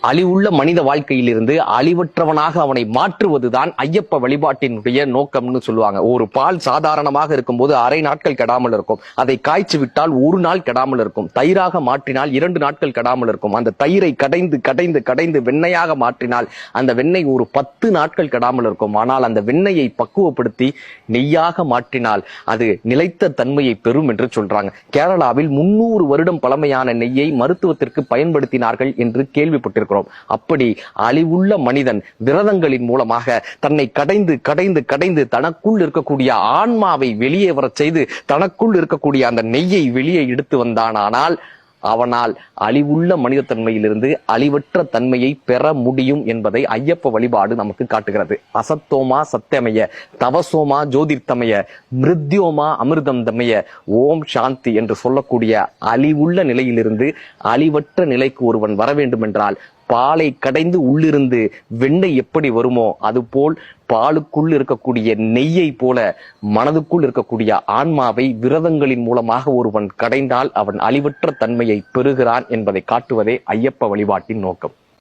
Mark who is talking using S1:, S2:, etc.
S1: அழிவுள்ள மனித வாழ்க்கையிலிருந்து அழிவற்றவனாக அவனை மாற்றுவதுதான் ஐயப்ப வழிபாட்டினுடைய நோக்கம்னு சொல்லுவாங்க. ஒரு பால் சாதாரணமாக இருக்கும்போது அரை நாட்கள் கெடாமல் இருக்கும். அதை காய்ச்சி விட்டால் ஒரு நாள் கெடாமல் இருக்கும். தயிராக மாற்றினால் 2 நாட்கள் கெடாமல் இருக்கும். அந்த தயிரை கடைந்து கடைந்து கடைந்து வெண்ணெயாக மாற்றினால் அந்த வெண்ணெய் ஒரு 10 நாட்கள் கெடாமல் இருக்கும். ஆனால் அந்த வெண்ணெயை பக்குவப்படுத்தி நெய்யாக மாற்றினால் அது நிலைத்த தன்மையை பெறும் என்று சொல்றாங்க. கேரளாவில் 300 வருடம் பழமையான நெய்யை மருத்துவத்திற்கு பயன்படுத்தினார்கள் என்று கேள்விப்பட்டிருக்கிறோம். அப்படி அழிவுள்ள மனிதன் விரதங்களின் மூலமாக தன்னை கடைந்து கடைந்து கடைந்து தனக்குள் இருக்கக்கூடிய ஆன்மாவை வெளியே வர செய்து தனக்குள் இருக்கக்கூடிய அந்த நெய்யை வெளியே எடுத்து வந்தானால் அவனால் அழிவுள்ள மனித தன்மையிலிருந்து அழிவற்ற தன்மையை பெற முடியும் என்பதை ஐயப்ப வழிபாடு நமக்கு காட்டுகிறது. அசத்தோமா சத்தியமய, தவசோமா ஜோதிர்த்தமய, மிருத்யோமா அமிர்தம் தமய, ஓம் சாந்தி என்று சொல்லக்கூடிய அழிவுள்ள நிலையிலிருந்து அழிவற்ற நிலைக்கு ஒருவன் வர வேண்டும் என்றால் பாலை கடைந்து உள்ளிருந்து வெண்ணெய் எப்படி வருமோ அதுபோல் பாலுக்குள் இருக்கக்கூடிய நெய்யை போல மனதுக்குள் இருக்கக்கூடிய ஆன்மாவை விரதங்களின் மூலமாக ஒருவன் கடைந்தால் அவன் அழிவற்ற தன்மையை பெறுகிறான் என்பதை காட்டுவதே ஐயப்ப வழிபாட்டின் நோக்கம்.